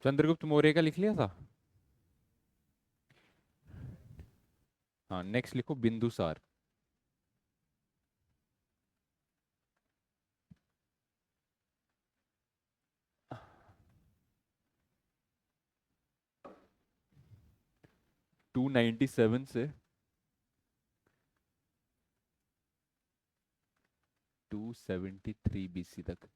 चंद्रगुप्त मौर्य का लिख लिया था। हाँ, नेक्स्ट लिखो बिंदुसार। 297 से 273 बीसी तक।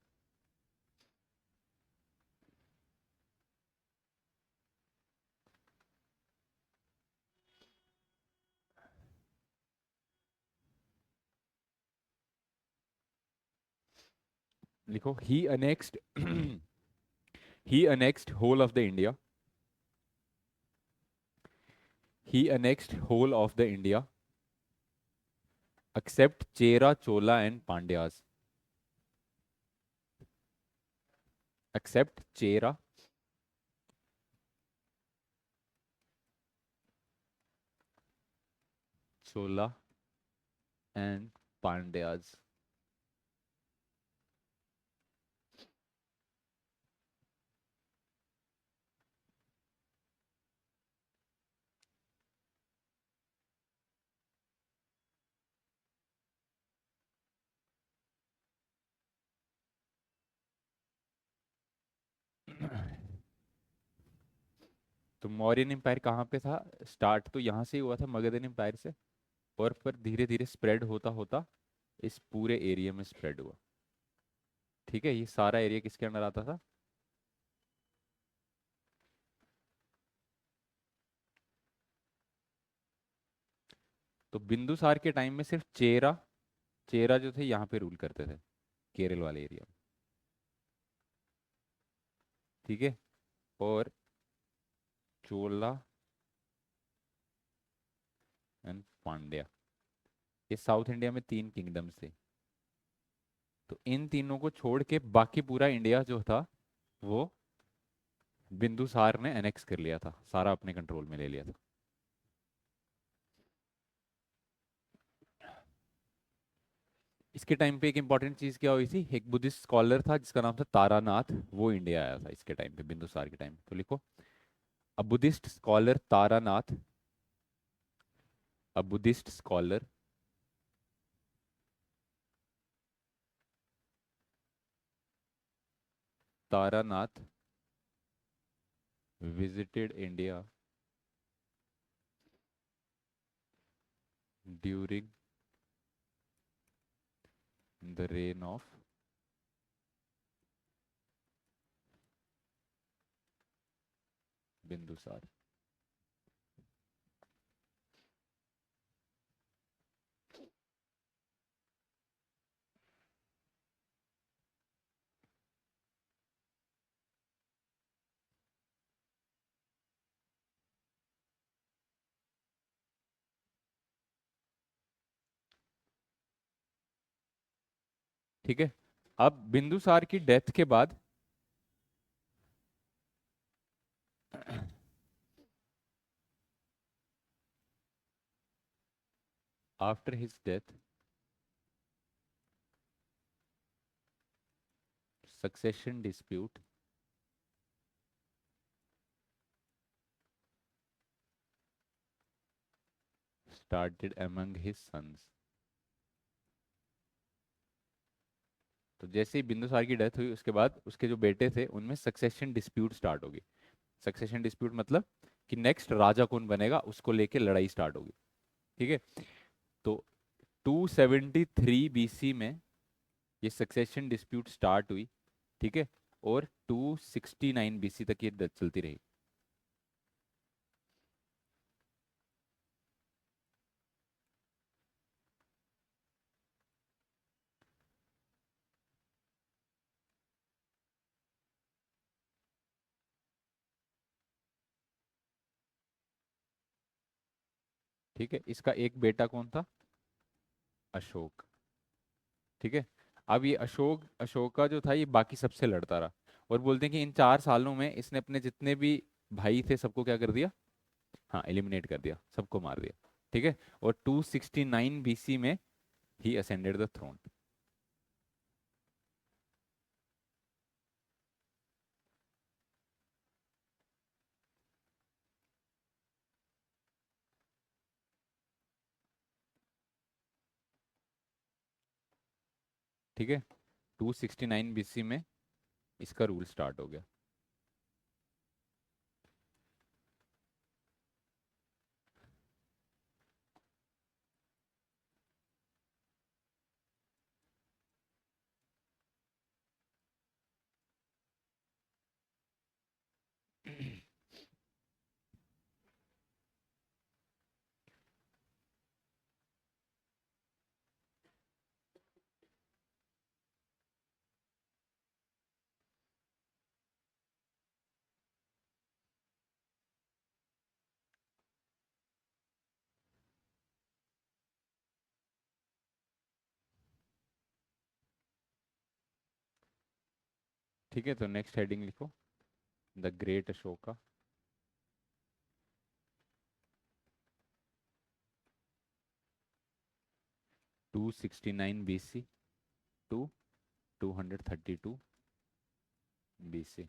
लिखो ही annexed he annexed whole of the India. He annexed whole of the India except Chera, Chola and Pandyas. Except Chera, Chola and Pandyas. तो मौर्यन एम्पायर कहाँ पे था? स्टार्ट तो यहाँ से ही हुआ था, मगधन एम्पायर से, और फिर धीरे धीरे स्प्रेड होता होता इस पूरे एरिया में स्प्रेड हुआ। ठीक है, ये सारा एरिया किसके अंडर आता था? तो बिंदुसार के टाइम में सिर्फ चेरा, चेरा जो थे यहाँ पे रूल करते थे, केरल वाले एरिया में। ठीक है, और चोला एंड पांड्या, ये साउथ इंडिया में तीन किंगडम्स थे। तो इन तीनों को छोड़ के बाकी पूरा इंडिया जो था वो बिंदुसार ने एनेक्स कर लिया था, सारा अपने कंट्रोल में ले लिया था। इसके टाइम पे एक इंपॉर्टेंट चीज क्या हुई थी, एक बुद्धिस्ट स्कॉलर था जिसका नाम था तारानाथ, वो इंडिया आया था इसके टाइम पे, बिंदुसार के टाइम पे। तो लिखो a Buddhist scholar Taranath, a Buddhist scholar Taranath visited India during the reign of Bindusara. ठीक है, अब बिंदुसार की डेथ के बाद after his death succession dispute started among his sons। तो जैसे ही बिंदुसार की डेथ हुई उसके बाद उसके जो बेटे थे उनमें सक्सेशन डिस्प्यूट स्टार्ट होगी। सक्सेशन डिस्प्यूट मतलब कि नेक्स्ट राजा कौन बनेगा उसको लेके लड़ाई स्टार्ट होगी। ठीक है, तो 273 बीसी में ये सक्सेशन डिस्प्यूट स्टार्ट हुई। ठीक है, और 269 बीसी तक ये चलती रही। ठीक है, इसका एक बेटा कौन था? अशोक। ठीक है, अब ये अशोका जो था ये बाकी सबसे लड़ता रहा, और बोलते हैं कि इन 4 सालों में इसने अपने जितने भी भाई थे सबको क्या कर दिया? हाँ, एलिमिनेट कर दिया, सबको मार दिया। ठीक है, और 269 बीसी में ही असेंडेड द थ्रोन। ठीक है, 269 BC में इसका रूल स्टार्ट हो गया। ठीक है, तो नेक्स्ट हेडिंग लिखो, the great Ashoka. 269 BC to 232 BC।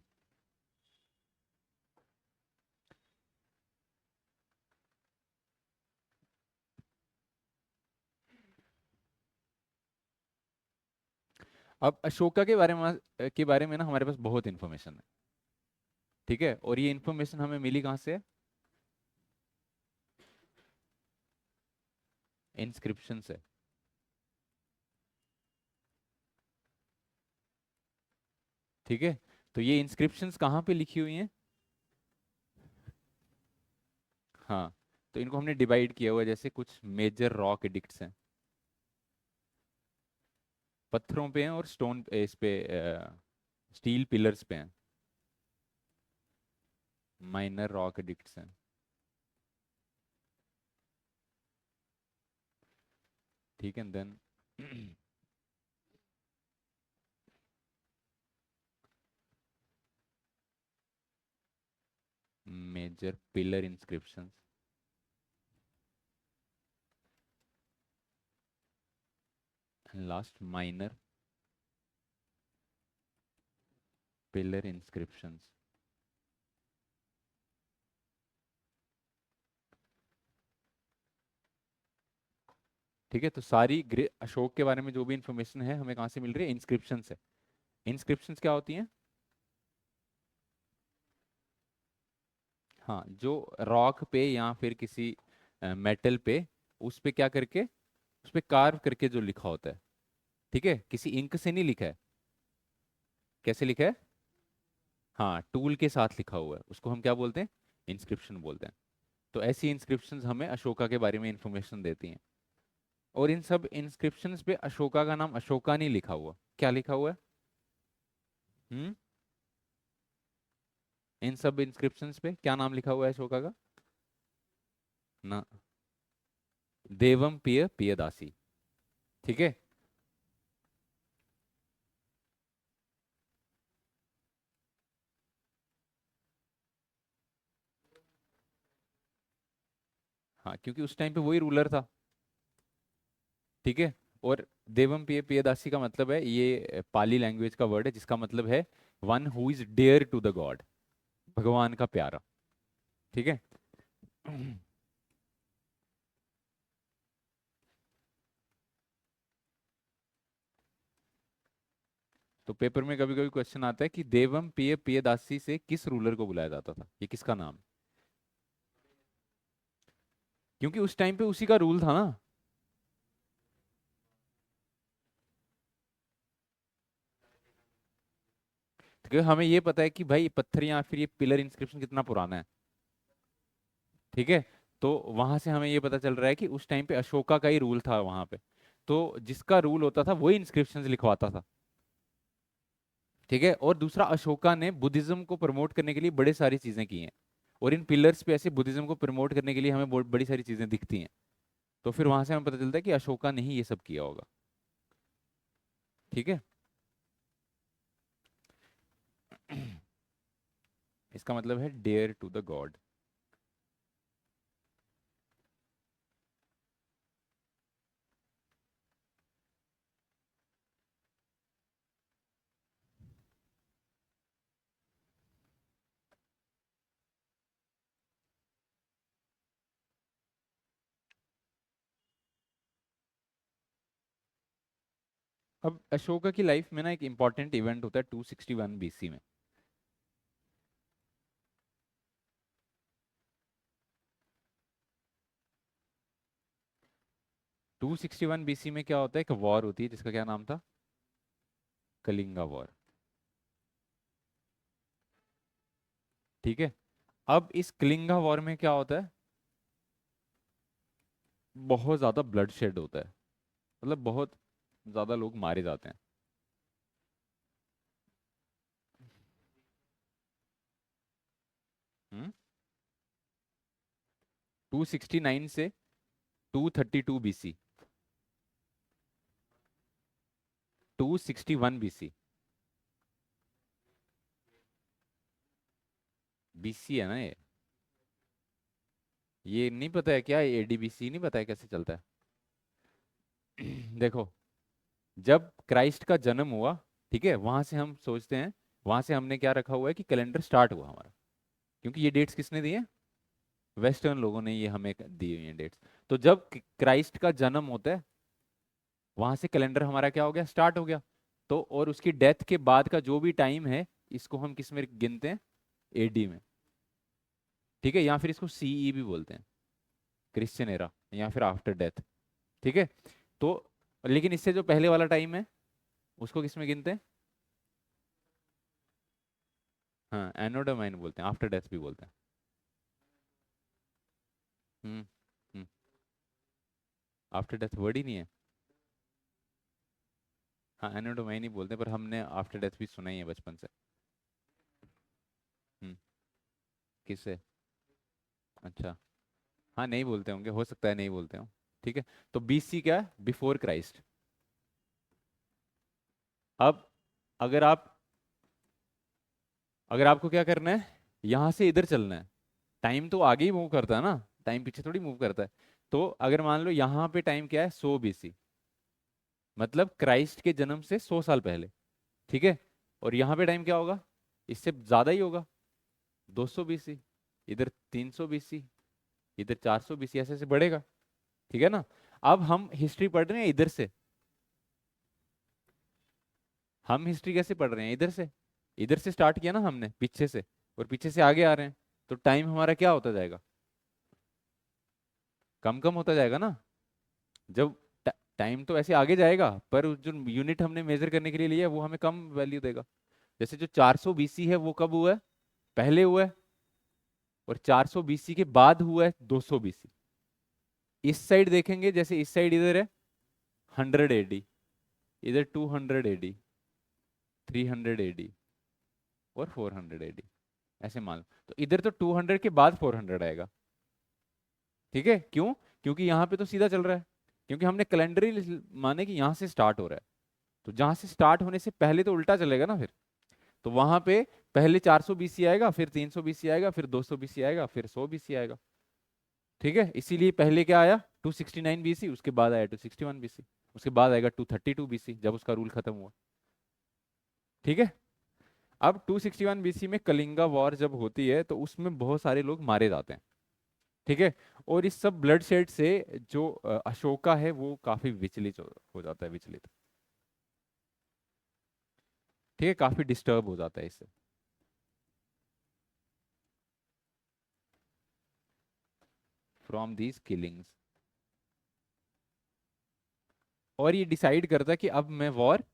अब अशोका के बारे में ना हमारे पास बहुत इन्फॉर्मेशन है। ठीक है, और ये इन्फॉर्मेशन हमें मिली कहाँ से? इंस्क्रिप्शन से। ठीक है, तो ये इंस्क्रिप्शंस कहाँ पे लिखी हुई हैं? हाँ, तो इनको हमने डिवाइड किया हुआ है, जैसे कुछ मेजर रॉक एडिक्ट्स हैं, पत्थरों पे हैं, और स्टोन इस पे स्टील पिलर्स पे हैं, माइनर रॉक एडिक्ट्स हैं। ठीक है, then major pillar inscriptions, and last minor pillar inscriptions. ठीक है, तो सारी अशोक के बारे में जो भी इंफॉर्मेशन है हमें कहाँ से मिल रही है? इंस्क्रिप्शन से। इंस्क्रिप्शंस क्या होती हैं? हाँ, जो रॉक पे या फिर किसी मेटल पे, उस पे क्या करके, उस पे कार्व करके जो लिखा होता है। ठीक है, किसी इंक से नहीं लिखा है। कैसे लिखा है? हाँ, टूल के साथ लिखा हुआ है, उसको हम क्या बोलते हैं? इंस्क्रिप्शन बोलते हैं। तो ऐसी इंस्क्रिप्शंस हमें अशोका के बारे में इंफॉर्मेशन देती हैं। और इन सब इंस्क्रिप्शंस पे अशोका का नाम अशोका नहीं लिखा हुआ, क्या लिखा हुआ है? हम्म, इन सब इंस्क्रिप्शंस पे क्या नाम लिखा हुआ है अशोका का? ना, देवम पिय पियदासी। ठीक है। हाँ, क्योंकि उस टाइम पे वही रूलर था। ठीक है, और देवम पिय पियदासी का मतलब है, ये पाली लैंग्वेज का वर्ड है, जिसका मतलब है one who is dear to the god, भगवान का प्यारा। ठीक है। तो पेपर में कभी कभी क्वेश्चन आता है कि देवम पिय पियदासी से किस रूलर को बुलाया जाता था, ये किसका नाम है? क्योंकि उस टाइम पे उसी का रूल था ना। तो क्योंकि हमें ये पता है कि भाई पत्थर या फिर ये पिलर इंस्क्रिप्शन कितना पुराना है। ठीक है, तो वहां से हमें ये पता चल रहा है कि उस टाइम पे अशोका का ही रूल था वहां पे। तो जिसका रूल होता था वही इंस्क्रिप्शंस लिखवाता था। ठीक है, और दूसरा, अशोका ने बुद्धिज्म को प्रमोट करने के लिए बड़े सारी चीजें की हैं, और इन पिलर्स पे ऐसे बुद्धिज्म को प्रमोट करने के लिए हमें बहुत बड़ी सारी चीजें दिखती हैं। तो फिर वहां से हमें पता चलता है कि अशोका ने ही ये सब किया होगा। ठीक है। इसका मतलब है डेयर टू द गॉड। अब अशोका की लाइफ में ना एक इंपॉर्टेंट इवेंट होता है 261 बीसी में। 261 बीसी में क्या होता है, एक वॉर होती है जिसका क्या नाम था, कलिंगा वॉर। ठीक है। अब इस कलिंगा वॉर में क्या होता है, बहुत ज्यादा ब्लड शेड होता है, मतलब बहुत ज्यादा लोग मारे जाते हैं। हम्म। 269 से 232 बीसी। 261 बीसी। बीसी है ना ये नहीं पता है क्या, एडीबीसी नहीं पता है कैसे चलता है? देखो, जब क्राइस्ट का जन्म हुआ, ठीक है, वहां से हम सोचते हैं, वहां से हमने क्या रखा हुआ है कि कैलेंडर स्टार्ट हुआ हमारा, क्योंकि ये डेट्स किसने दिए, वेस्टर्न लोगों ने ये हमें दी हुई हैं डेट्स। तो जब क्राइस्ट का जन्म होता है, वहां से कैलेंडर हमारा क्या हो गया, स्टार्ट हो गया। तो और उसकी डेथ के बाद का जो भी टाइम है, इसको हम किस में गिनते हैं, एडी में। ठीक है, या फिर इसको सीई भी बोलते हैं, क्रिश्चियन एरा, या फिर आफ्टर डेथ। ठीक है। तो लेकिन इससे जो पहले वाला टाइम है, उसको किस में गिनते हैं, हाँ एनो डोमाइन बोलते हैं, आफ्टर डेथ भी बोलते हैं। हम्म। हम्म। आफ्टर डेथ वर्ड ही नहीं है। हाँ एनो डोमाइन ही बोलते हैं, पर हमने आफ्टर डेथ भी सुना ही है बचपन से। हम्म। किससे? अच्छा। हाँ नहीं बोलते होंगे, हो सकता है नहीं बोलते हो। ठीक है। तो बीसी क्या है, बिफोर क्राइस्ट। अब अगर आप, अगर आपको क्या करना है, यहां से इधर चलना है, टाइम तो आगे ही मूव करता है ना, टाइम पीछे थोड़ी मूव करता है। तो अगर मान लो यहाँ पे टाइम क्या है, 100 बीसी, मतलब क्राइस्ट के जन्म से 100 साल पहले। ठीक है। और यहाँ पे टाइम क्या होगा, इससे ज्यादा ही होगा, 200 बीसी। इधर 300 बीसी, इधर 400 बीसी, ऐसे ऐसे बढ़ेगा। ठीक है ना। अब हम हिस्ट्री पढ़ रहे हैं इधर से, हम हिस्ट्री कैसे पढ़ रहे हैं, इधर से। इधर से स्टार्ट किया ना हमने, पीछे से, और पीछे से आगे आ रहे हैं। तो टाइम हमारा क्या होता जाएगा, कम कम होता जाएगा ना। जब टाइम तो ऐसे आगे जाएगा, पर जो यूनिट हमने मेजर करने के लिए लिया है, वो हमें कम वैल्यू देगा। जैसे जो 400 बीसी है वो कब हुआ है, पहले हुआ है। और 400 बीसी के बाद हुआ है 200 बीसी। इस साइड देखेंगे, जैसे इस साइड इधर है 100 एडी, इधर 200 एडी, 300 एडी, और 400 एडी, ऐसे मान लो। तो इधर तो 200 के बाद 400 आएगा। ठीक है, क्यों, क्योंकि यहाँ पे तो सीधा चल रहा है, क्योंकि हमने कैलेंडर ही माने कि यहाँ से स्टार्ट हो रहा है। तो जहाँ से स्टार्ट होने से पहले तो उल्टा चलेगा ना फिर। तो वहां पे पहले 400 बीसी आएगा, फिर 300 बीसी आएगा, फिर 200 बीसी आएगा, फिर 100 बीसी आएगा। ठीक है, इसीलिए पहले क्या आया, 269 बीसी, उसके बाद आया 261 बीसी, उसके बाद आएगा 232 बीसी जब उसका रूल खत्म हुआ। ठीक है। अब 261 बीसी में कलिंगा वॉर जब होती है, तो उसमें बहुत सारे लोग मारे जाते हैं। ठीक है। और इस सब ब्लड शेड से जो अशोका है वो काफी विचलित हो जाता है, विचलित। ठीक है, काफी डिस्टर्ब हो जाता है इससे। From these killings. और ये डिसाइड करता है कि अब मैं वॉर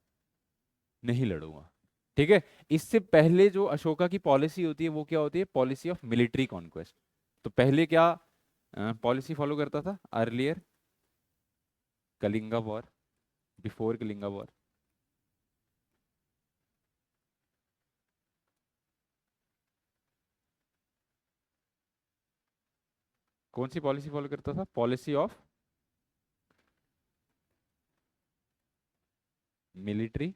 नहीं लड़ूंगा। ठीक है। इससे पहले जो अशोका की पॉलिसी होती है वो क्या होती है, पॉलिसी ऑफ मिलिट्री कॉन्क्वेस्ट। तो पहले क्या पॉलिसी फॉलो करता था, earlier Kalinga war, before Kalinga war. कौन सी पॉलिसी फॉलो करता था, policy of military,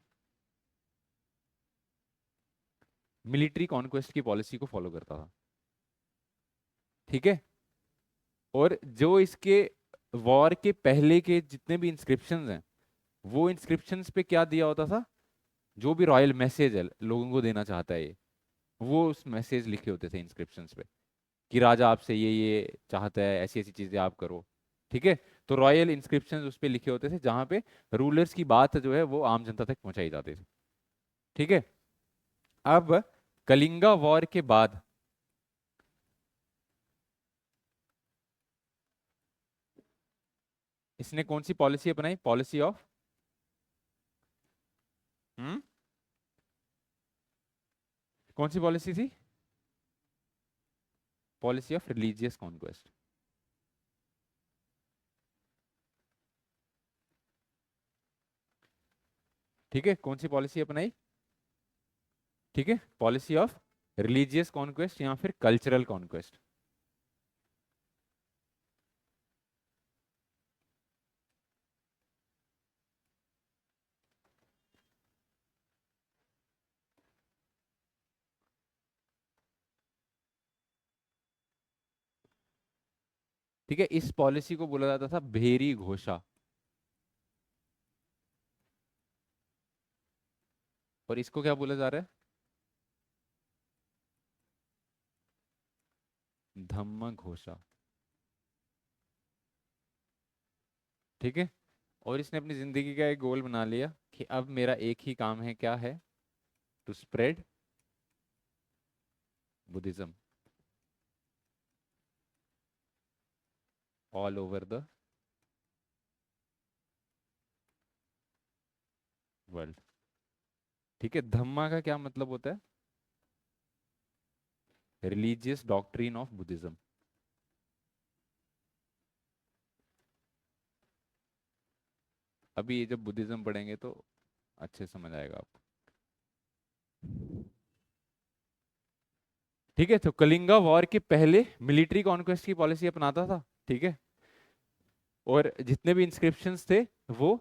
military conquest की पॉलिसी को फॉलो करता था। ठीक है। और जो इसके वॉर के पहले के जितने भी इंस्क्रिप्शंस हैं, वो इंस्क्रिप्शंस पे क्या दिया होता था, जो भी रॉयल मैसेज है लोगों को देना चाहता है ये, वो उस मैसेज लिखे होते थे इंस्क्रिप्शंस पे, कि राजा आपसे ये चाहता है, ऐसी ऐसी चीजें आप करो। ठीक है। तो रॉयल इंस्क्रिप्शन उस पे लिखे होते थे जहां पे रूलर्स की बात जो है वो आम जनता तक पहुंचाई जाती थी। ठीक है। अब कलिंगा वॉर के बाद इसने कौन सी पॉलिसी अपनाई? पॉलिसी ऑफ हम्म कौन सी पॉलिसी थी? Policy of religious conquest. ठीक है, कौन सी पॉलिसी अपनाई? ठीक है, पॉलिसी ऑफ रिलीजियस कॉन्क्वेस्ट या फिर कल्चरल कॉन्क्वेस्ट। ठीक है, इस पॉलिसी को बोला जाता था भेरी घोषा। और इसको क्या बोला जा रहा है? धम्म घोषा। ठीक है। और इसने अपनी जिंदगी का एक गोल बना लिया कि अब मेरा एक ही काम है, क्या है? To spread Buddhism all over the world. ठीक है, धम्मा का क्या मतलब होता है? Religious doctrine of Buddhism. अभी ये जब बुद्धिज्म पढ़ेंगे तो अच्छे समझ आएगा आपको। ठीक है, तो कलिंगा वॉर के पहले मिलिट्री कॉन्क्वेस्ट की पॉलिसी अपनाता था। ठीक है। और जितने भी इंस्क्रिप्शंस थे वो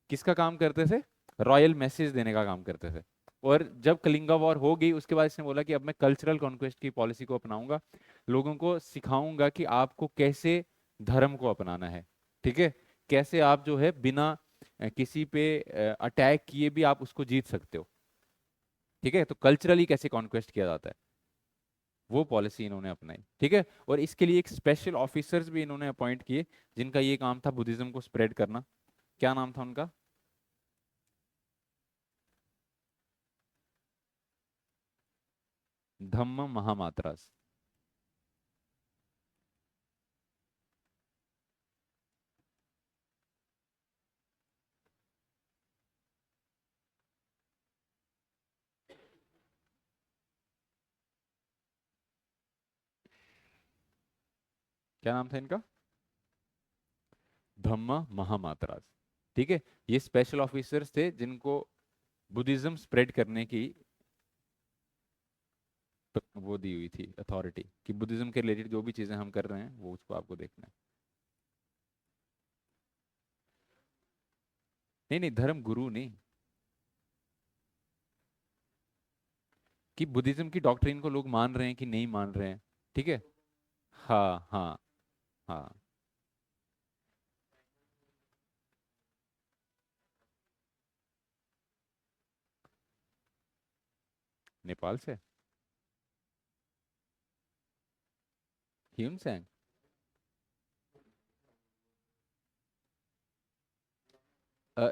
किसका काम करते थे? रॉयल मैसेज देने का काम करते थे। और जब कलिंगा वॉर हो गई उसके बाद इसने बोला कि अब मैं कल्चरल कॉन्क्वेस्ट की पॉलिसी को अपनाऊंगा, लोगों को सिखाऊंगा कि आपको कैसे धर्म को अपनाना है। ठीक है, कैसे आप जो है बिना किसी पे अटैक किए भी आप उसको जीत सकते हो। ठीक है, तो कल्चरली कैसे कॉन्क्वेस्ट किया जाता है वो पॉलिसी इन्होंने अपनाई। ठीक है, और इसके लिए एक स्पेशल ऑफिसर्स भी इन्होंने अपॉइंट किए जिनका ये काम था बुद्धिज्म को स्प्रेड करना। क्या नाम था उनका? धम्म महामात्रास। क्या नाम था इनका? धम्म महामात्रास। ठीक है, ये स्पेशल ऑफिसर्स थे जिनको बुद्धिज्म स्प्रेड करने की वो दी हुई थी अथॉरिटी कि बुद्धिज्म के रिलेटेड जो भी चीजें हम कर रहे हैं वो उसको आपको देखना है। नहीं नहीं, धर्म गुरु नहीं, कि बुद्धिज्म की डॉक्ट्रिन को लोग मान रहे हैं कि नहीं मान रहे हैं। ठीक है। हाँ हाँ हाँ। नेपाल से। ह्यून। अ,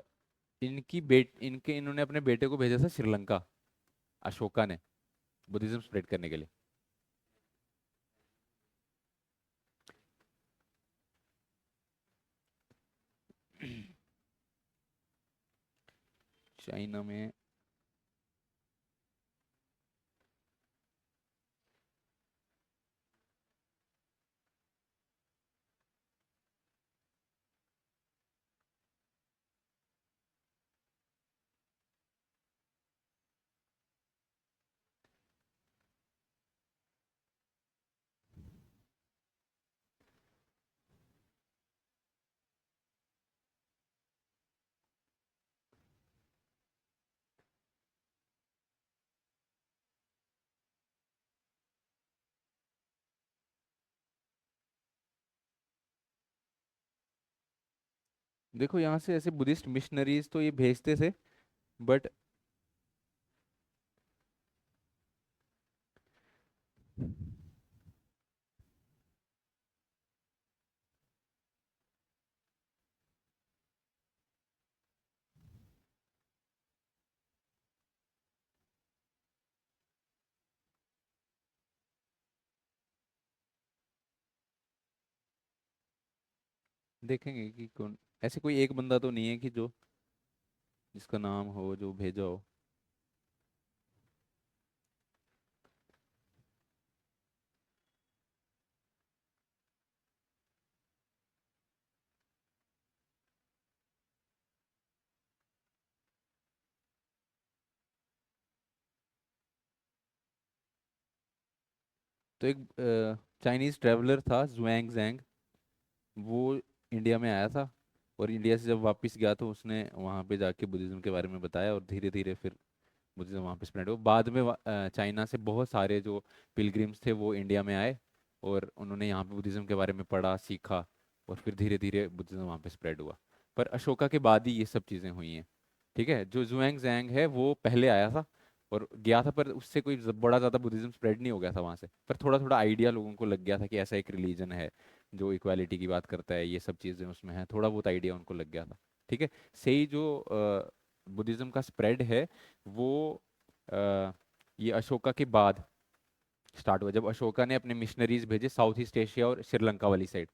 इन्होंने अपने बेटे को भेजा था श्रीलंका, अशोका ने, बुद्धिज्म स्प्रेड करने के लिए। चाइना में। देखो यहाँ से ऐसे बुद्धिस्ट मिशनरीज तो ये भेजते थे, बट देखेंगे कि कौन, ऐसे कोई एक बंदा तो नहीं है कि जो जिसका नाम हो जो भेजा हो। तो एक चाइनीज ट्रेवलर था जुएंग जैंग, वो इंडिया में आया था, और इंडिया से जब वापस गया तो उसने वहाँ पे जाके बुद्धिज्म के बारे में बताया, और धीरे धीरे फिर बुद्धिज्म वहाँ पे स्प्रेड हो। बाद में चाइना से बहुत सारे जो पिलग्रिम्स थे वो इंडिया में आए, और उन्होंने यहाँ पे बुद्धिज्म के बारे में पढ़ा सीखा, और फिर धीरे धीरे बुद्धिज्म वहाँ पे स्प्रेड हुआ। पर अशोका के बाद ही ये सब चीज़ें हुई हैं। ठीक है, जो जुएंग जैंग है वो पहले आया था और गया था, पर उससे कोई बड़ा ज़्यादा बुद्धिज्म स्प्रेड नहीं हो गया था वहाँ से, पर थोड़ा थोड़ा आइडिया लोगों को लग गया था कि ऐसा एक रिलीजन है जो इक्वालिटी की बात करता है, ये सब चीज़ें उसमें है, थोड़ा बहुत आइडिया उनको लग गया था। ठीक है, से ही जो बुद्धिज्म का स्प्रेड है वो अ, ये अशोका के बाद स्टार्ट हुआ, जब अशोका ने अपने मिशनरीज भेजे साउथ ईस्ट एशिया और श्रीलंका वाली साइड।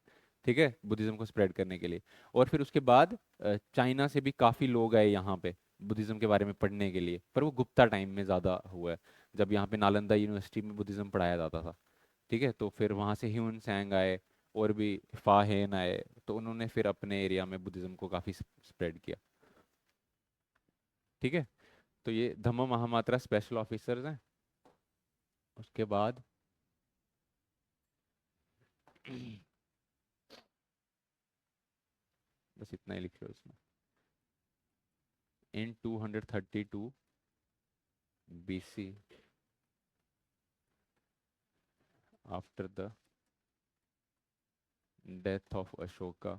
ठीक है, बुद्धिज्म को स्प्रेड करने के लिए। और फिर उसके बाद चाइना से भी काफ़ी लोग आए यहाँ पे बुद्धिज्म के बारे में पढ़ने के लिए, पर वो गुप्ता टाइम में ज़्यादा हुआ है, जब यहाँ पे नालंदा यूनिवर्सिटी में बुद्धिज्म पढ़ाया जाता था। ठीक है, तो फिर वहाँ से ह्यून सैंग आए, और भी फाहेन आए, तो उन्होंने फिर अपने एरिया में बुद्धिज्म को काफ़ी स्प्रेड किया। ठीक है, तो ये धम्म महामात्रा स्पेशल ऑफिसर्स हैं। उसके बाद बस इतना ही लिख लो इसमें। इन 232 BC, after the death of Ashoka,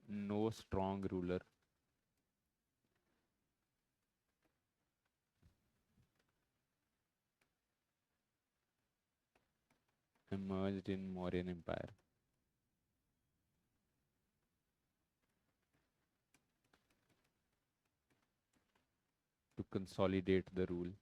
no strong ruler emerged in Mauryan Empire to consolidate the rule।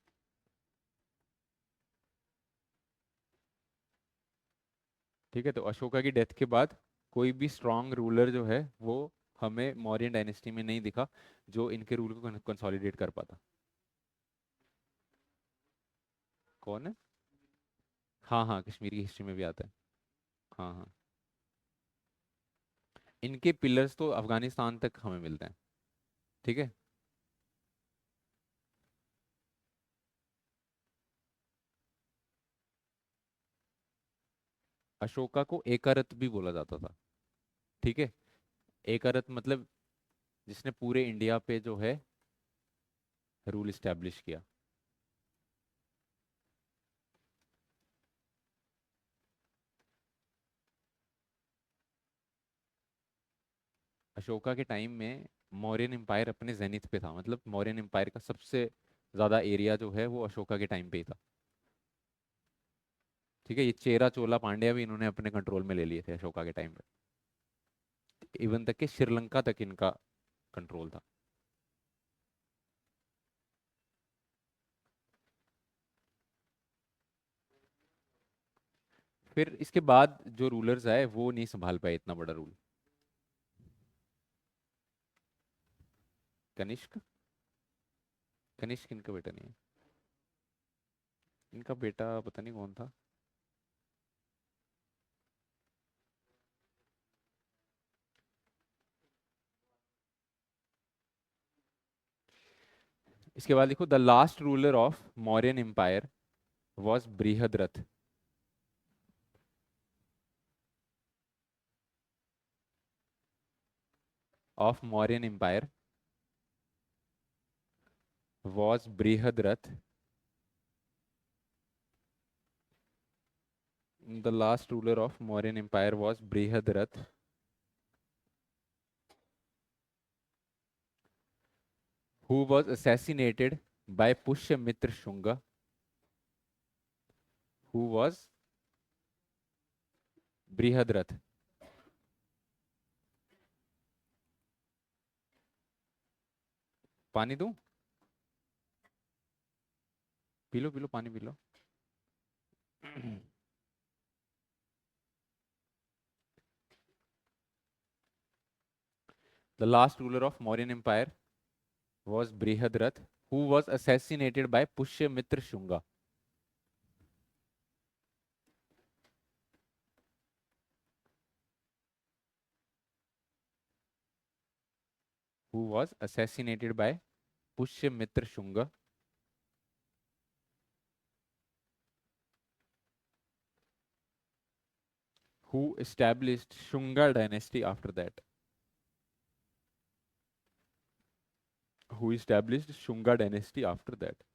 ठीक है, तो अशोका की डेथ के बाद कोई भी स्ट्रांग रूलर जो है वो हमें मौर्यन डायनेस्टी में नहीं दिखा, जो इनके रूल को कंसोलिडेट कर पाता। कौन है? हाँ हाँ, कश्मीर की हिस्ट्री में भी आता है। हाँ हाँ, इनके पिलर्स तो अफगानिस्तान तक हमें मिलते हैं। ठीक है, अशोका को एकरत भी बोला जाता था। ठीक है, एकरत मतलब जिसने पूरे इंडिया पे जो है रूल इस्टेब्लिश किया। अशोका के टाइम में मौर्यन एम्पायर अपने जेनिथ पे था, मतलब मौर्यन एम्पायर का सबसे ज़्यादा एरिया जो है वो अशोका के टाइम पे ही था। ठीक है, ये चेरा चोला पांड्या भी इन्होंने अपने कंट्रोल में ले लिए थे अशोका के टाइम पे, इवन तक कि श्रीलंका तक इनका कंट्रोल था। फिर इसके बाद जो रूलर्स आए वो नहीं संभाल पाए इतना बड़ा रूल। कनिष्क, कनिष्क इनका बेटा नहीं है, इनका बेटा पता नहीं कौन था। इसके बाद देखो, the last ruler of Mauryan empire was Brihadratha of Mauryan empire was Brihadratha. The last ruler of Mauryan Empire was Brihadrath, who was assassinated by Pushyamitra Shunga, who was Brihadrath। पानी दूं? पी लो पी लो, पानी पी लो। The last ruler of Mauryan empire was Brihadrat, who was assassinated by Pushyamitra Shunga. Who was assassinated by Pushyamitra Shunga. Who established Shunga dynasty after that. Who established Shunga dynasty after that.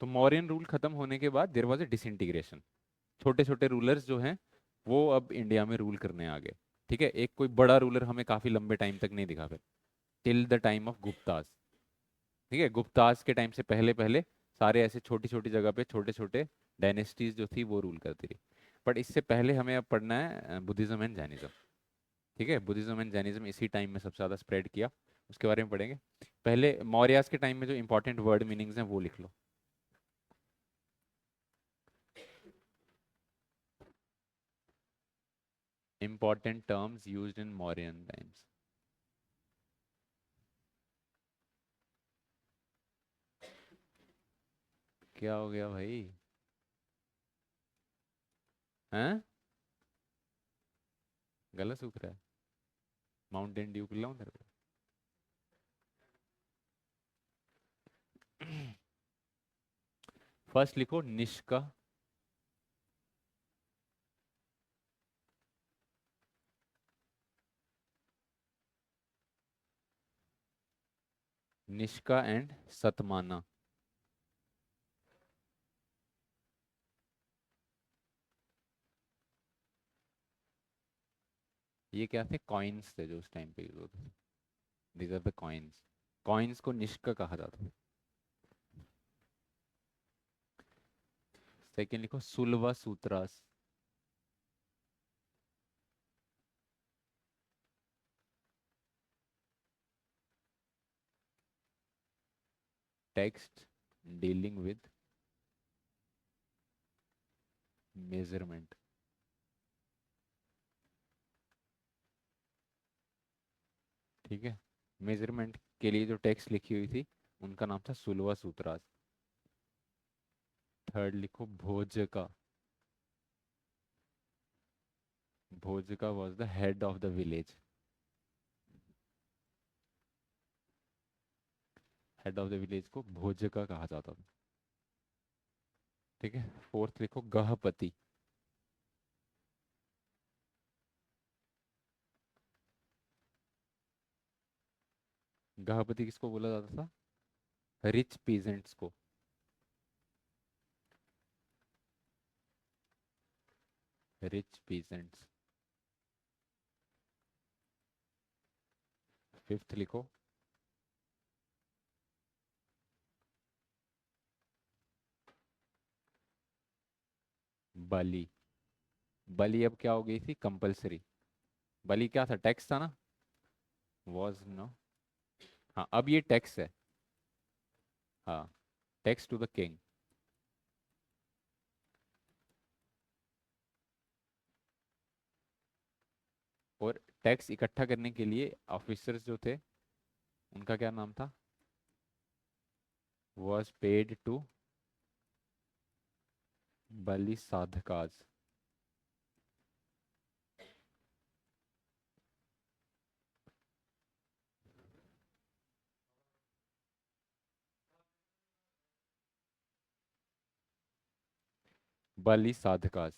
तो Mauryan rule खत्म होने के बाद there was a disintegration. छोटे छोटे rulers जो हैं वो अब इंडिया में रूल करने आ गए. ठीक है, एक कोई बड़ा रूलर हमें काफी लंबे टाइम तक नहीं दिखा फिर, till the time of Guptas. ठीक है, गुप्तास के टाइम से पहले पहले सारे ऐसे छोटी छोटी जगह पे छोटे छोटे डायनेस्टीज जो थी वो रूल करती रही. बट इससे पहले हमें अब पढ़ना है बुद्धिज्म एंड जैनिज्म. ठीक है, बुद्धिज्म एंड जैनिज्म इसी टाइम में सबसे ज़्यादा स्प्रेड किया, उसके बारे में पढ़ेंगे. पहले मौर्यास के टाइम में जो इंपॉर्टेंट वर्ड मीनिंग्स हैं वो लिख लो. Important terms used in Mauryan times. क्या हो गया भाई? हैं? गला सूख रहा है? माउंटेन ड्यू पिलाऊं तेरे को? फर्स्ट लिखो निष्का. निष्का एंड सतमाना. ये क्या थे? कॉइन्स थे जो उस टाइम पे यूज होते थे. These are the coins. Coins को निष्का कहा जाता है. सेकेंड लिखो Sulva Sutras. Text dealing with measurement. ठीक है, मेजरमेंट के लिए जो टेक्स्ट लिखी हुई थी उनका नाम था सुलवा सूत्रास. थर्ड लिखो भोजका. Bhojaka was the head of the village. Head of the village को भोजका कहा जाता था. ठीक है, फोर्थ लिखो गहपति. गहपति किसको बोला जाता था? रिच पीजेंट्स को. Rich peasants. फिफ्थ लिखो बलि. बलि अब क्या हो गई थी? कंपलसरी. बलि क्या था? टैक्स था ना? Was no. हाँ, अब ये टैक्स है. हाँ, टैक्स टू द किंग. और टैक्स इकट्ठा करने के लिए ऑफिसर्स जो थे उनका क्या नाम था? वॉज पेड टू बलि साधकाज. बलि साधकाज.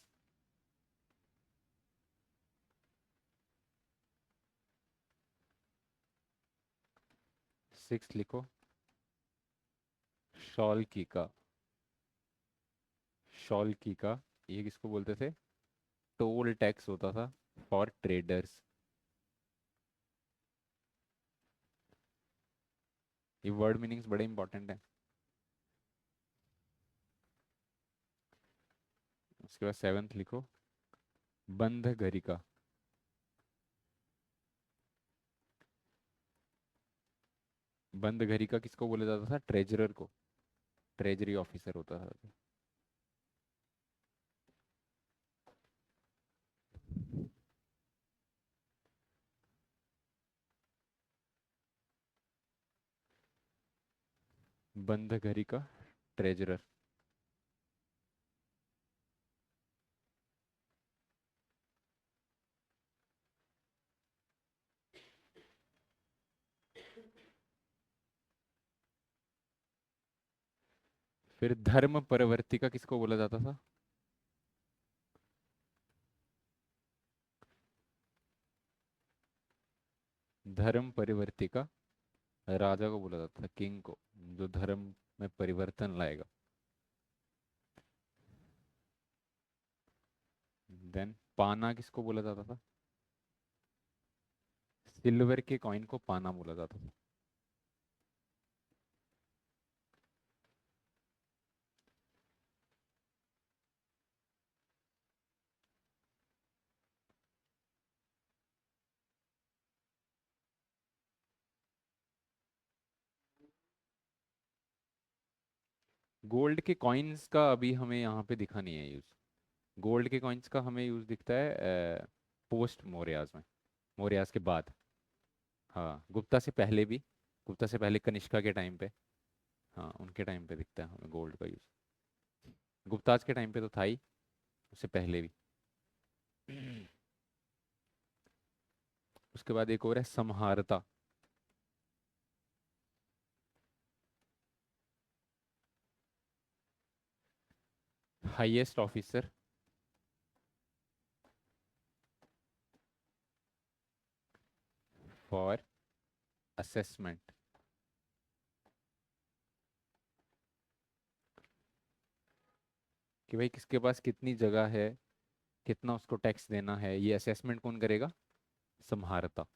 सिक्स लिखो शॉल का. शॉल का ये किसको बोलते थे? टोल टैक्स होता था फॉर ट्रेडर्स. ये वर्ड मीनिंग्स बड़े इंपॉर्टेंट हैं। उसके बाद सेवंथ लिखो, बंध घरिका। बंध घरिका किसको बोला जाता था? ट्रेजरर को, ट्रेजरी ऑफिसर होता था। बंध घरिका, ट्रेजरर। फिर धर्म परिवर्तिका किसको बोला जाता था? धर्म परिवर्तिका राजा को बोला जाता था, किंग को, जो धर्म में परिवर्तन लाएगा। देन पाना किसको बोला जाता था? सिल्वर के कॉइन को पाना बोला जाता था। गोल्ड के कॉइन्स का अभी हमें यहाँ पे दिखा नहीं है यूज। गोल्ड के कॉइन्स का हमें यूज दिखता है पोस्ट मौर्यास में, मौर्यास के बाद। हाँ, गुप्ता से पहले भी, गुप्ता से पहले कनिष्का के टाइम पे, हाँ उनके टाइम पे दिखता है हमें गोल्ड का यूज। गुप्ताज के टाइम पे तो था ही, उससे पहले भी। उसके बाद एक और है समहारता। Highest officer for assessment. कि भाई किसके पास कितनी जगह है, कितना उसको टैक्स देना है, ये असेसमेंट कौन करेगा? समहारता।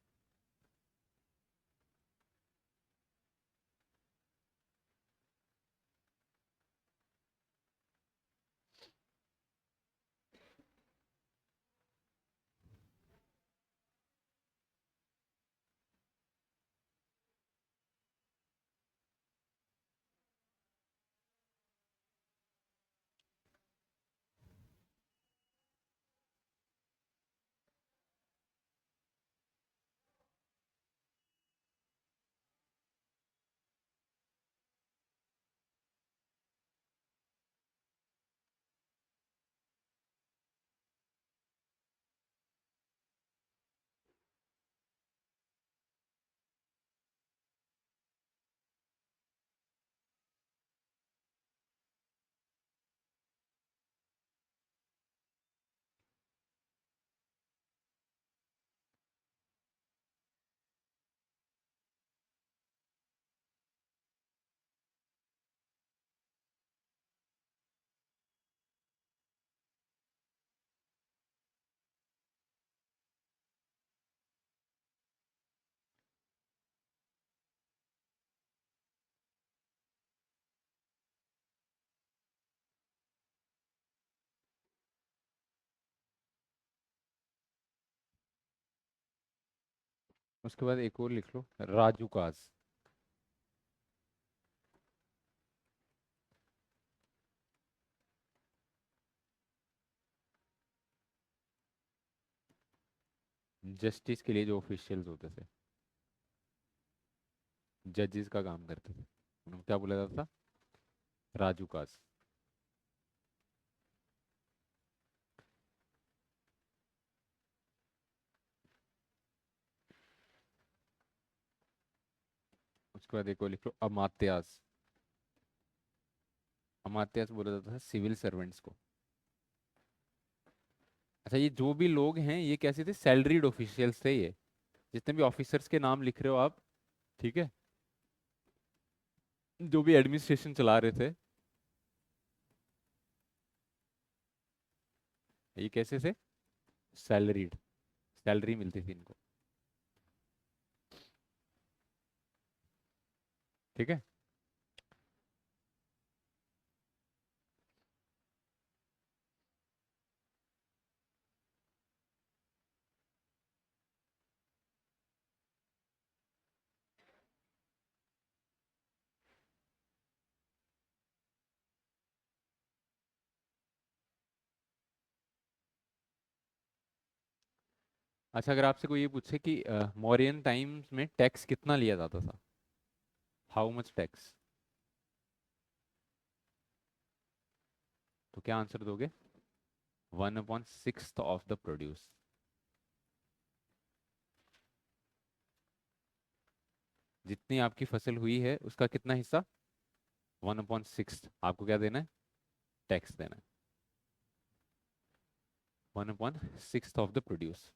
उसके बाद एक और लिख लो, राजूकाज। जस्टिस के लिए जो ऑफिशियल्स होते थे, जजेस का काम करते थे, उनको क्या बोला जाता था? राजूकाज। उसके बाद एक और लिख लो, अमात्यास। अमात्यास बोला जाता था सिविल सर्वेंट्स को। अच्छा, ये जो भी लोग हैं ये कैसे थे? सैलरीड ऑफिशियल्स थे ये, जितने भी ऑफिसर्स के नाम लिख रहे हो आप, ठीक है, जो भी एडमिनिस्ट्रेशन चला रहे थे, ये कैसे थे? सैलरीड, सैलरी मिलती थी इनको। ठीक है। अच्छा, अगर आपसे कोई ये पूछे कि मौर्यन टाइम्स में टैक्स कितना लिया जाता था, हाउ मच टैक्स, तो क्या आंसर दोगे? 1/6 ऑफ द प्रोड्यूस। जितनी आपकी फसल हुई है उसका कितना हिस्सा? 1/6 आपको क्या देना है? टैक्स देना है। 1/6 ऑफ द प्रोड्यूस।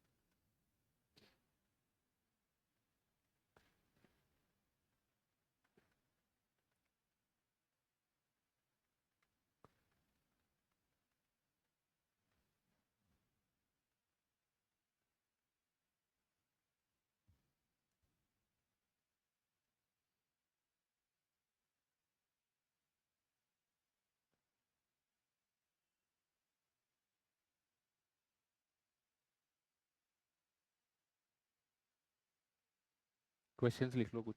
क्वेश्चंस लिख लो कुछ।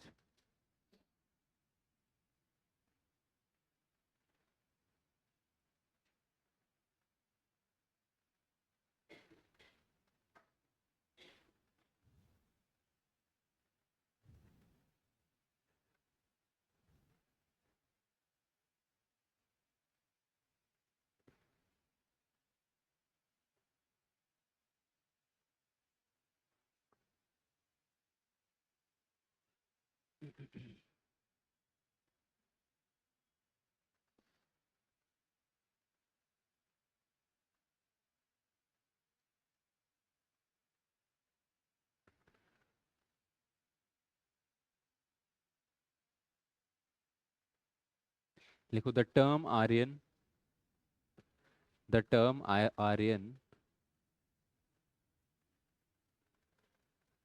लिखो the term Aryan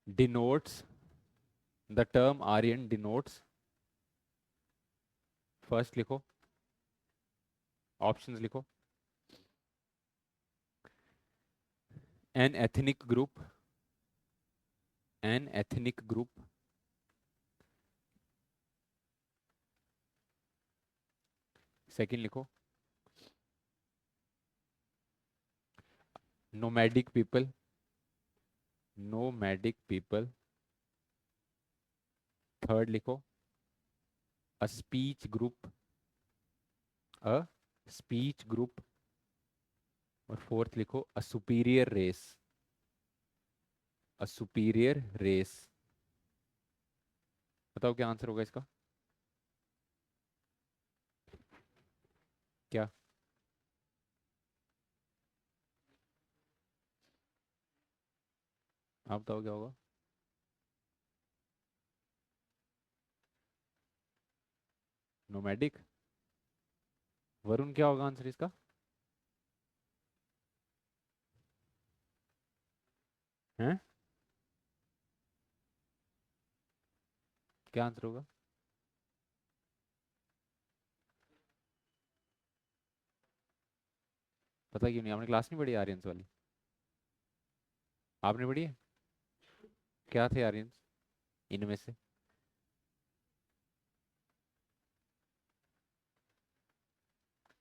denotes the term Aryan denotes, first लिखो, ऑप्शंस लिखो, an ethnic group, an ethnic group, second लिखो, nomadic people, nomadic people, third लिखो, a speech group, a speech group, और फोर्थ लिखो, a superior race, a superior race. बताओ क्या answer होगा इसका? क्या? आप बताओ क्या होगा? नोमैडिक। वरुण, क्या होगा आंसर इसका? हैं? क्या आंसर होगा? पता क्यों नहीं? आपने क्लास नहीं पढ़ी आर्यंस वाली? आपने पढ़ी है? क्या थे आर्यंस इनमें से?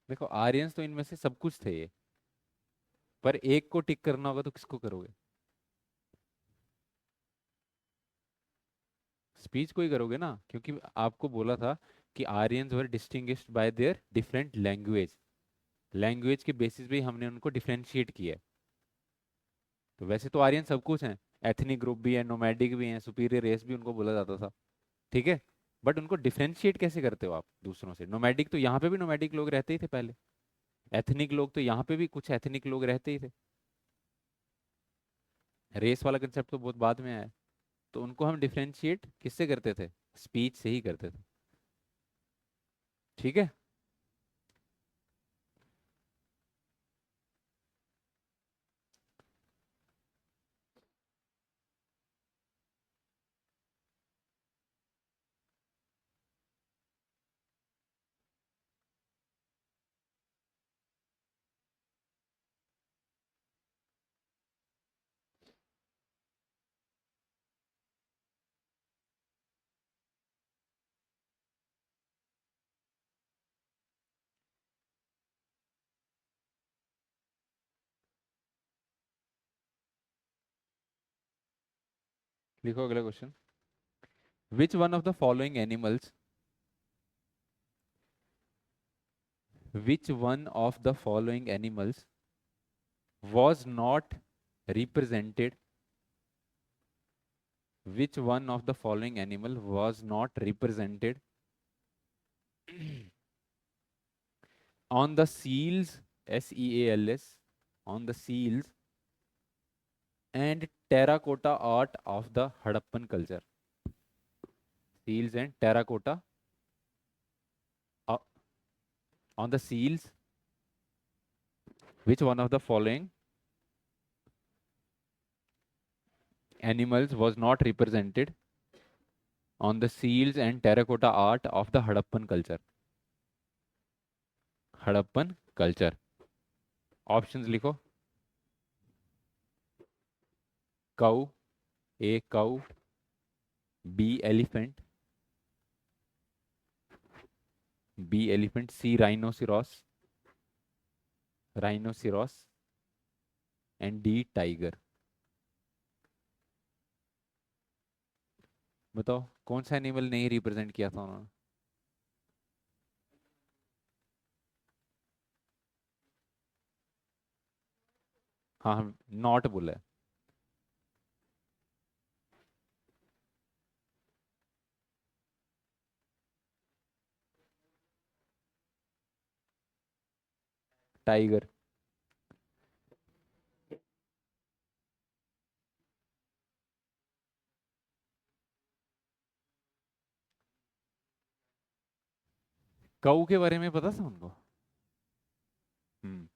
देखो, आर्यंस तो इनमें से सब कुछ थे ये, पर एक को टिक करना होगा तो किसको करोगे? स्पीच को ही करोगे ना, क्योंकि आपको बोला था कि Aryans were distinguished by their different language, language के बेसिस पे ही हमने उनको डिफरेंशिएट किया है। तो वैसे तो आर्यन सब कुछ हैं, एथनिक ग्रुप भी है, नोमैडिक भी हैं, सुपीरियर रेस भी उनको बोला जाता था, ठीक है। बट उनको डिफरेंशिएट कैसे करते हो आप दूसरों से? नोमैडिक तो यहाँ पे भी नोमैडिक लोग रहते ही थे पहले, एथनिक लोग तो यहाँ पे भी कुछ एथनिक लोग रहते ही थे, रेस वाला कंसेप्ट तो बहुत बाद में आया है। तो उनको हम डिफरेंशिएट किससे करते थे? स्पीच से ही करते थे, ठीक है। लिखो अगला question. Which one of the following animals which one of the following animals was not represented which one of the following animal was not represented on the seals, seals, on the seals and terracotta art of the Harappan culture? Seals and terracotta uh, on the seals, which one of the following animals was not represented on the seals and terracotta art of the Harappan culture? Harappan culture. Options लिखो। Cow, A cow, B elephant, B elephant, C rhinoceros, rhinoceros and D tiger. बताओ कौन सा animal नहीं represent किया था उन्होंने? हाँ हाँ, नॉट बोला है। टाइगर। काऊ के बारे में पता था उनको? हम्म।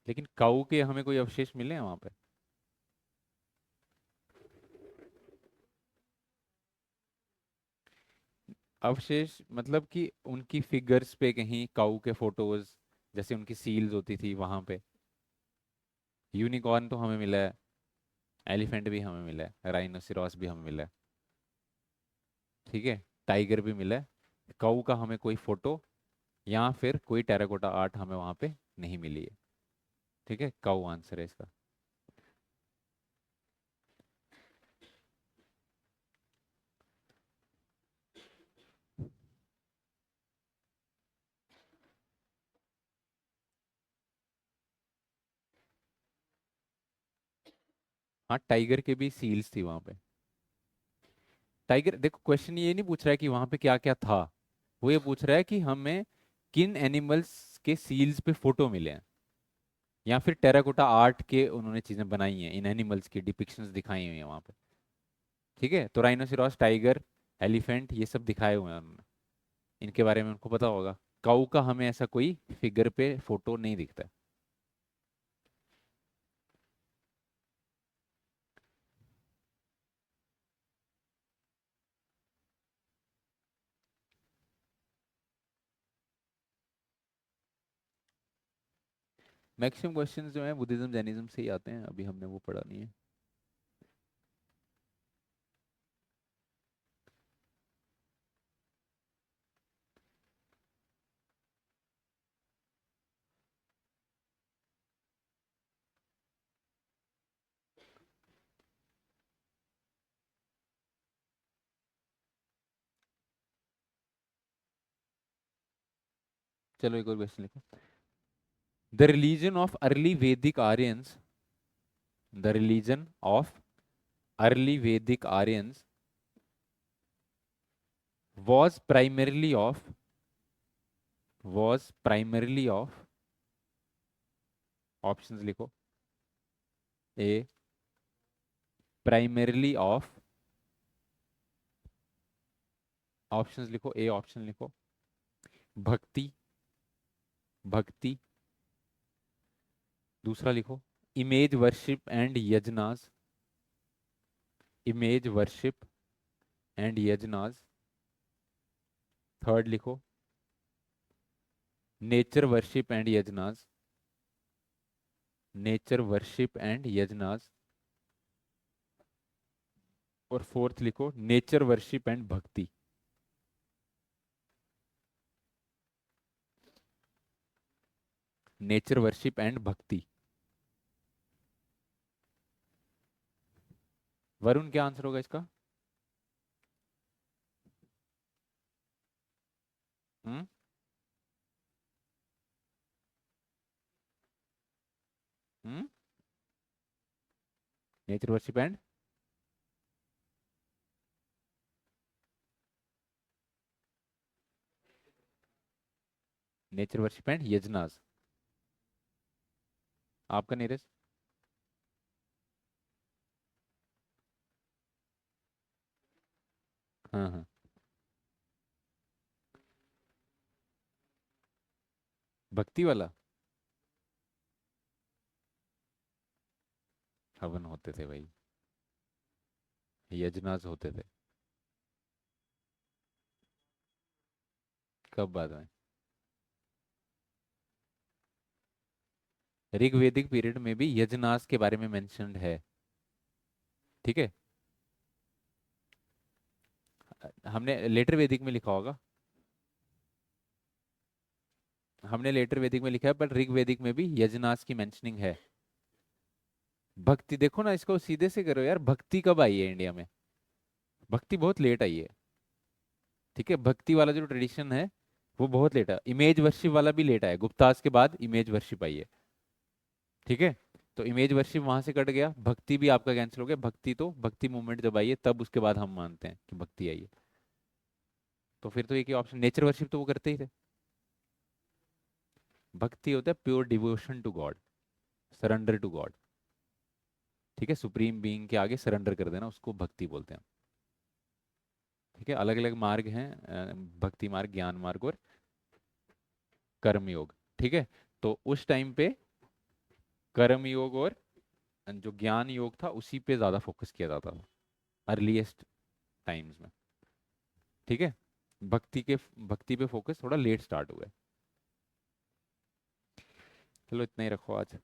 लेकिन काऊ के हमें कोई अवशेष मिले हैं वहां पे? अवशेष मतलब कि उनकी फिगर्स पे कहीं काऊ के फोटोज, जैसे उनकी सील्स होती थी वहां पे। यूनिकॉर्न तो हमें मिला है, एलिफेंट भी हमें मिला है, राइनोसिरोस भी हमें मिला है, ठीक है, टाइगर भी मिला है। काऊ का हमें कोई फोटो या फिर कोई टेराकोटा आर्ट हमें वहां पे नहीं मिली है। ठीक है, काऊ आंसर है इसका। हाँ, टाइगर के भी सील्स थी वहां पे। टाइगर देखो, क्वेश्चन ये नहीं पूछ रहा है कि वहां पे क्या क्या था, वो ये पूछ रहा है कि हमें किन एनिमल्स के सील्स पे फोटो मिले हैं या फिर टेराकोटा आर्ट के उन्होंने चीजें बनाई हैं, इन एनिमल्स की डिपिक्शंस दिखाई हुई हैं वहां पे। ठीक है, तो राइनोसिरॉस, टाइगर, एलिफेंट ये सब दिखाए हुए हैं उन्होंने, इनके बारे में उनको पता होगा। काऊ का हमें ऐसा कोई फिगर पे फोटो नहीं दिखता है। मैक्सिमम क्वेश्चंस जो है बुद्धिज्म जैनिज्म से ही आते हैं, अभी हमने वो पढ़ा नहीं है। चलो एक और क्वेश्चन लिखो। The religion of early Vedic Aryans, the religion of early Vedic Aryans was primarily of was primarily of, options लिखो। ए प्राइमरली ऑफ, ऑप्शंस लिखो, ए ऑप्शन लिखो। भक्ति, भक्ति। दूसरा लिखो image worship and yajnas, image worship and yajnas. Third लिखो nature worship and yajnas, nature worship and yajnas. और fourth लिखो nature worship and bhakti. Nature worship and bhakti. Varun क्या आंसर होगा इसका? हम्म। हम्म। Nature worship and nature worship and yajnas. आपका नीरज? हाँ हाँ। भक्ति वाला। हवन होते थे भाई। यजनास होते थे। कब बाद में? ऋग्वेदिक पीरियड में भी यजनास के बारे में मेंशन्ड है। ठीक है। हमने लेटर वैदिक में लिखा होगा। हमने लेटर वैदिक में लिखा है, पर ऋग्वेदिक में भी यजनास की मेंशनिंग है। भक्ति देखो ना, इसको सीधे से करो यार, भक्ति कब आई है इंडिया में? भक्ति बहुत लेट आई है। ठीक है, भक्ति वाला जो ट्रेडिशन है वो बहुत लेट है। इमेज वर्शिप वाला भी लेट आया, गुप्तास के बाद इमेज वर्शिप आई है। ठीक है। तो इमेज वर्शिप वहां से कट गया, भक्ति भी आपका कैंसिल हो गया। भक्ति तो भक्ति मूवमेंट जब आई है तब उसके बाद हम मानते हैं कि भक्ति आई है। तो फिर तो एक ही ऑप्शन, नेचर वर्शिप तो वो करते ही थे। भक्ति होता है pure devotion to God, surrender to God. ठीक है, सुप्रीम बीइंग के आगे सरेंडर कर देना, उसको भक्ति बोलते हैं। ठीक है, अलग अलग मार्ग हैं, भक्ति मार्ग, ज्ञान मार्ग और कर्म योग। ठीक है। तो उस टाइम पे कर्म योग और जो ज्ञान योग था उसी पे ज्यादा फोकस किया जाता था अर्लीस्ट टाइम्स में। ठीक है। भक्ति पे फोकस थोड़ा लेट स्टार्ट हुआ है। चलो इतना ही रखो आज।